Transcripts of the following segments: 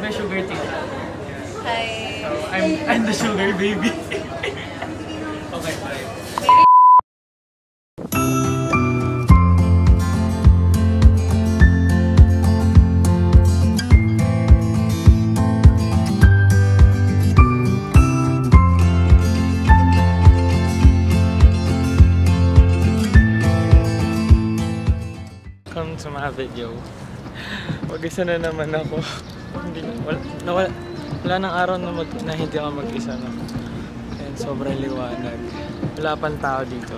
my sugar tita. Hi. So, I'm the sugar baby. Okay, bye. Welcome to my video. Mag-isa na naman ako. Wala nang araw na hindi ako mag-isa na. And sobrang liwanag. Wala pang tao dito.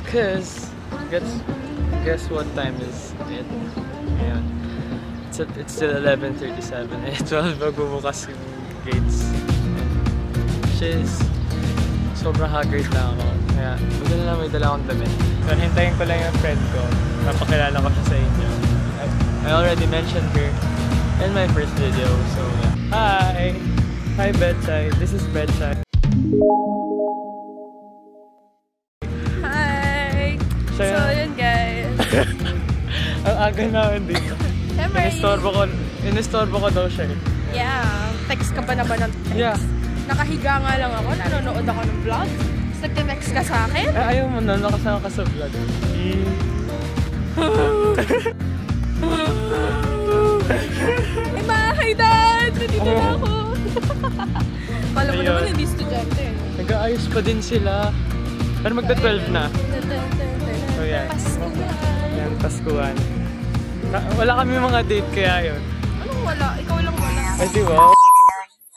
Cause, guess what time is it? Ayan. It's still 11:37. Eh, 12 magbubukas yung gates. Sobrang haggard na ako. Kaya, maganda na may dala akong damit. So, hintayin ko lang yung friend ko. Napakilala ko siya sa inyo. I already mentioned her in my first video. So, yeah. Hi! Hi, Bedside. This is Bedside. Hi! So, yun guys. Ang aga namin dito. Inistorbo ko daw siya eh. Yeah. Text ka pa naman ng text? Yeah. Nakahiga nga lang ako. Nanonood ako ng vlog. Tapos nagte-text ka sa akin? Ayaw mo na. Nakasama ka sa vlog. Ay ma! Hi Dad! Nandito na ako! Kala mo naman hindi estudyante. Nag-aayos pa din sila. Pero magta-12 na. So yan. Paskuhan. Yan, Paskuhan. Wala kami mga date kaya yun. Anong wala? Ikaw lang wala. Ay di wow.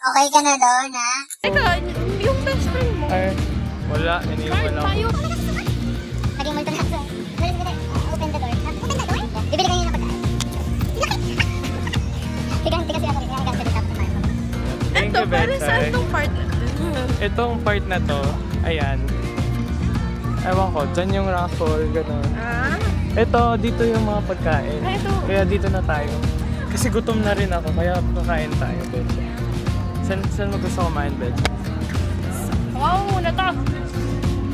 Okay ka na doon, ha? Teka, yung best friend mo. Ay, wala. Iniwan ako. Laging multo na ako. Open the door. Open the door? Bibili kayo ng pagkain. Higante kasi ako. Kaya higante dito ako kumain. Thank you, Pero saan Bedside. itong part na to? Itong part na to, ayan. Ewan ko, dyan yung raffle, gano'n. Ah? Ito, dito yung mga pagkain. Ay, ito. Kaya dito na tayo. Kasi gutom na rin ako, kaya kakain tayo, Bedside. Saan mo gusto kumain, Bedside? Wow, muna to.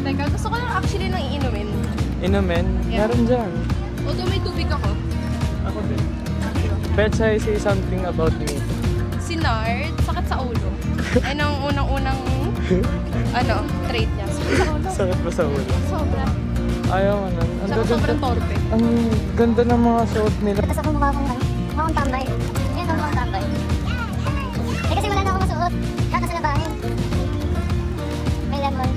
Teka, gusto ko lang actually nang iinumin. Inumin? Yeah. Meron dyan. Although may tubig ako. Ako din. Bedside, say something about me. Si Nard, sakit sa ulo. Ay, nang unang-unang trait niya. Sakit sa ulo. Sakit ba sa ulo? Sobra. Ayaw mo nun. Saka sobrang torpe. Ang ganda ng mga suot nila. Tapos ako mukha akong tambay. Ayan ang mukhang tambay. Eh kasi wala na akong masuot. Kaka sa labahin. May lemon.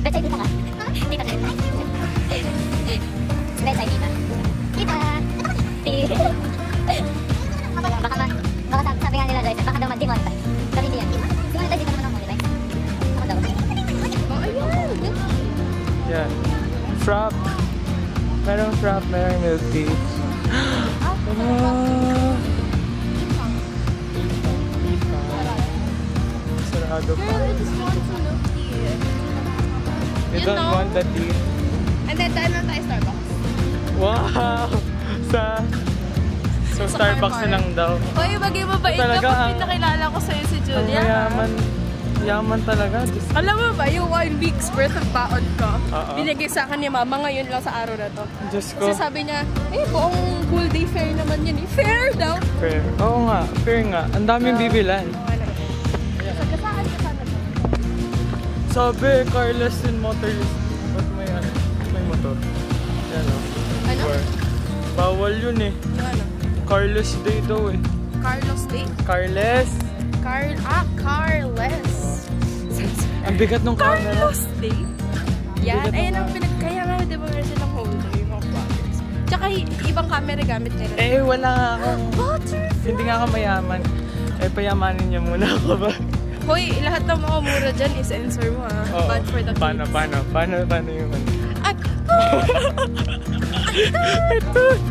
Bedside dito ka. Dito ka. Bedside dito. Dito. Baka sabi nga nila guys, baka daw mag-demonetize. Pero hindi yan. Demonetize dito naman ako monetize. Ako daw. Oh, ayun. Yan. Frap. Merong frap, merong milk tea. Sarado pa. Girl, I just want some milk tea. You don't want the tea? And then, dahil lang tayo Starbucks. Wow! So Starbucks na lang daw. Hoy, bagay mabait ka Talaga, pag pinakilala ko sa'yo si Ang Julia. yaman talaga. Alam mo ba, yung 1 week's worth of baon ko, Oo. binigay sa akin ni Mama ngayon lang sa araw na to. Diyos ko. Kasi sabi niya, buong full day fair naman yun eh. Fair daw! Fair. Oo nga, fair nga. Ang daming bibilan. Sagasaan ka sana to. Sabi, carless in motorist. Ba't may motor? Yan o. Ano? Bawal yun eh. Yung ano? Carless day daw eh. Carlos Day? Carless? Carless. Ang bigat nung camera. Carlos Day? Yan. Bigat Ayun ng ang kaya nga, di ba meron silang holder, yung mga products. Tsaka ibang camera gamit nila. Eh, wala nga akong... Butterfly! Hindi nga ako mayaman. Eh, payamanin niyo muna ako ba? Hoy, lahat ng mga mura dyan i-sensor mo ha. Oo. Bad for the kids. Paano yung ano? Ay! Tut!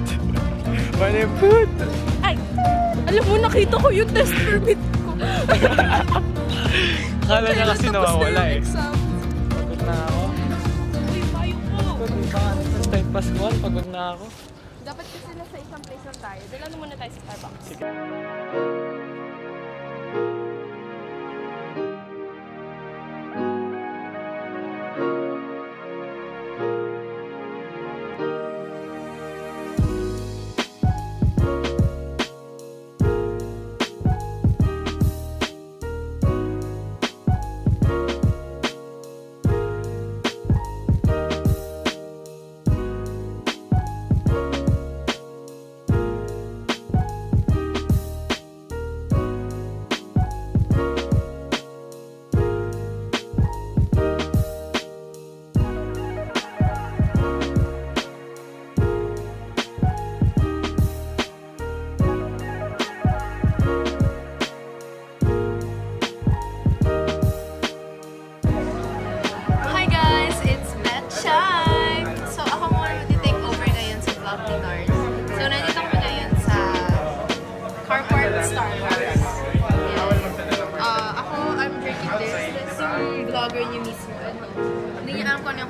Paano yung put? Ay! Alam mo, nakita ko yung test permit ko. Akala niya kasi nawawala eh. Exam. Pagod na ako. Uy, bayo ko. Kahit Pascual, pagod na ako. Dapat kasi nasa isang place lang tayo. Dala na muna tayo sa Starbucks. Sige.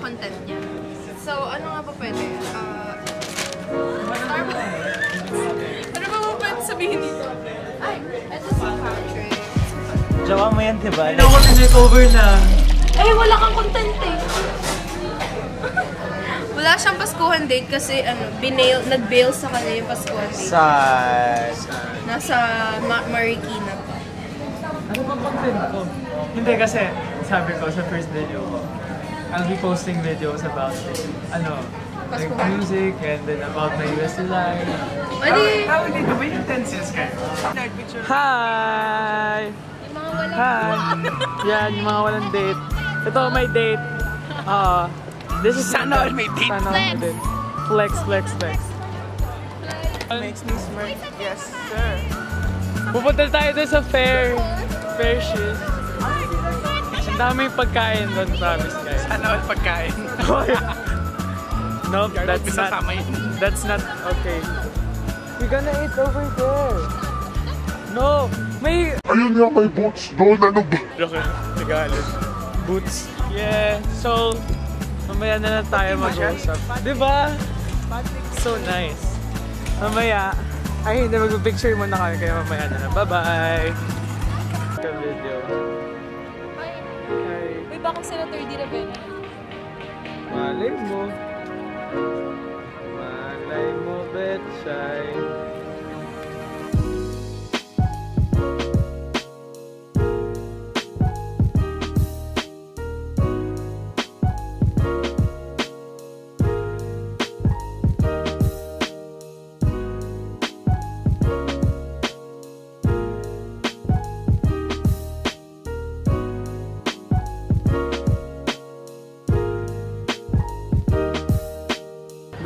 content niya. So, ano nga pa pwede? Ano ba pwede sabihin dito? Ay, ito si Patrick. Jowa mo yan, diba? Hindi ako na-makeover na. Eh, wala kang content eh. Wala siyang Paskuhan date kasi nag-bail sa kanya yung Paskuhan date. Nasa Marikina pa. Ano ba content ko? Hindi kasi, sabi ko sa first video ko, I'll be posting videos about like music and then about my US life. Tawag dito ba yung tenses kayo? Hi! Yung mga walang... Hi! Yan, yung mga walang date. Ito, may date. This is Sana all may date. Sana all may date. Flex, flex, flex. Makes me smirk. Yes, sir. Pupunta tayo doon sa fair. Fair shit. Ang daming pagkain doon, promise guys. Sana all pagkain. Nope, that's not okay. We're gonna eat over there. No, may... Ayun nga, may boots doon, ano ba? Okay, Tagalog. Boots. Yeah, so, mamaya na lang tayo mag-usap. Diba? So nice. Mamaya, ay hindi, mag-picture muna kami, kaya mamaya na lang. Bye-bye! Video. Hi. May bakang Senator Di Ravena. Malay mo. Malay mo, Betchay.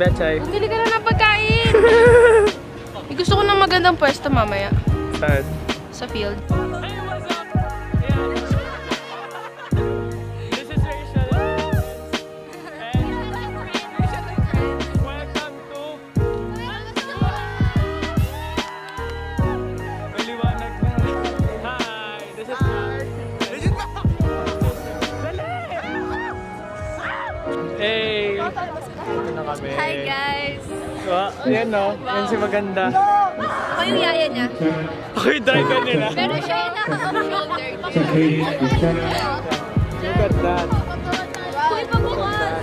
Betchay. Bumili ka na ng pagkain! Gusto ko ng magandang pwesto mamaya. Saan? Sa field. Hey, what's up? Yeah. This is Rachel. And welcome to Maliwanag na. Hi, this is Hey! Ito na kami. Hi guys! Yan no, yan si Maganda. Ako yung yaya niya. Ako yung driver nila. Pero siya yung naka-off-shoulder. Look at that. Kuy pa bukas!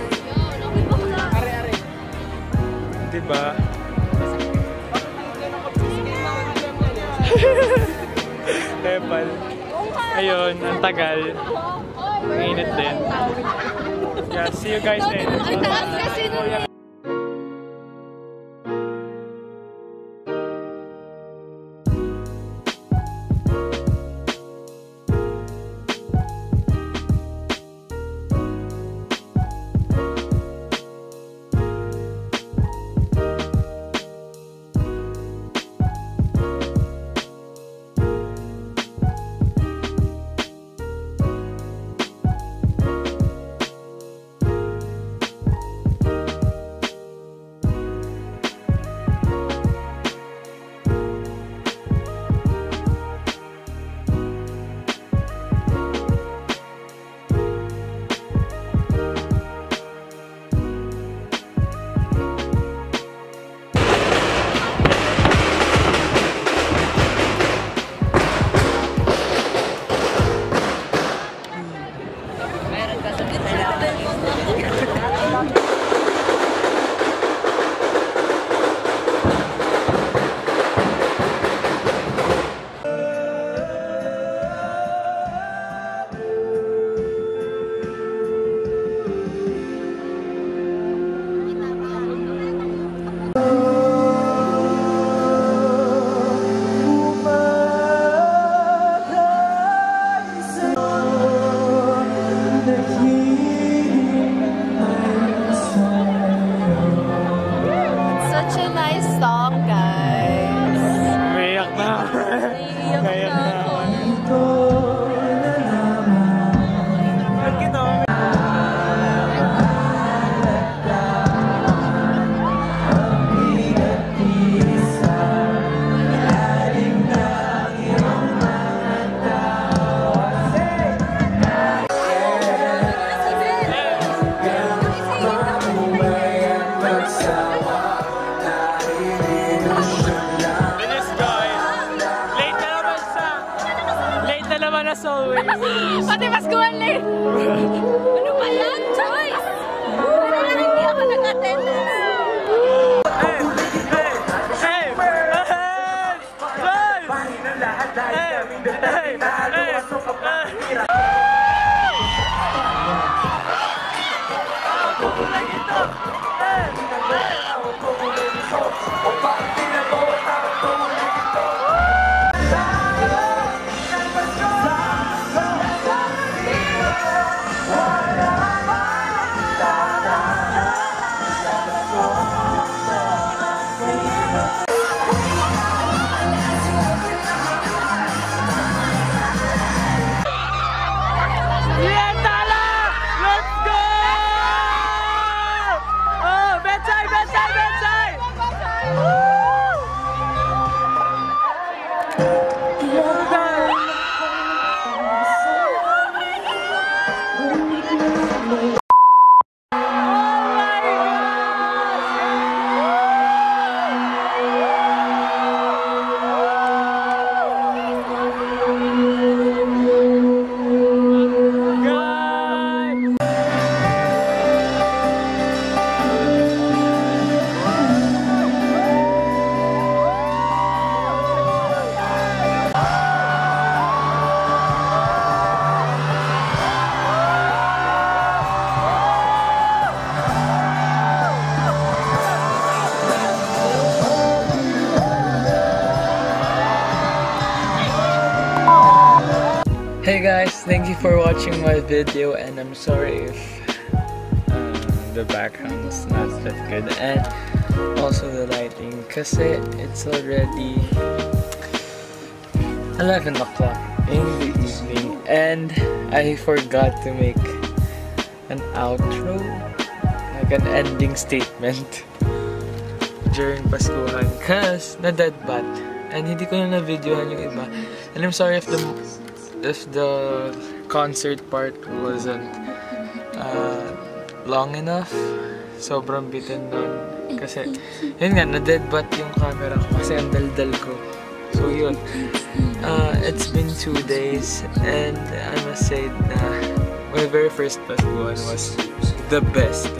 Kuy pa bukas! Diba? Tepal. Ayun, ang tagal. Ang init din. Yeah, see you guys later. Ang taas kasi nun. as always. Pati Pascual na yun. Ano ba yan? Choice! Wala na hindi ako nag-attendance. Hey guys, thank you for watching my video, and I'm sorry if the background is not that good, and also the lighting, kasi it's already 11 o'clock in the evening and I forgot to make an outro, like an ending statement during Paskuhan, cause na-deadbat and hindi ko na na-videohan yung iba, and I'm sorry if the concert part wasn't long enough. Sobrang bitin nun. Kasi, yun nga, na-deadbat yung camera ko kasi ang daldal ko. So yun, it's been 2 days and I must say na my very first Paskuhan was the best.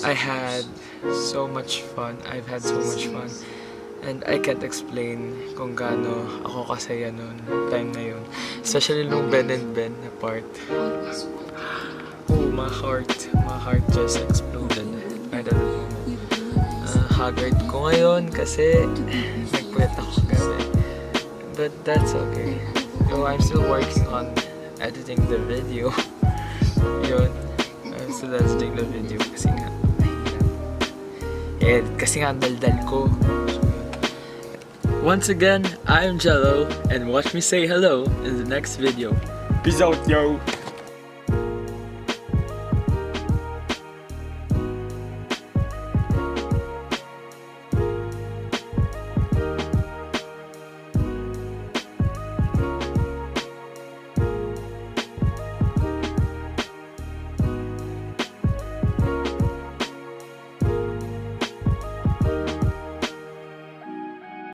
I had so much fun. I've had so much fun. And I can't explain kung gaano ako kasaya noon, time na yun. Especially nung Ben and Ben na part. Oh, my heart just exploded. I don't know. Haggard ko ngayon kasi nagpuwet ako gabi. But that's okay. So I'm still working on editing the video. Yun. I'm still editing the video kasi nga mahirap. Kasi nga daldal ko. Once again, I'm Jello, and watch me say hello in the next video. Peace out, yo!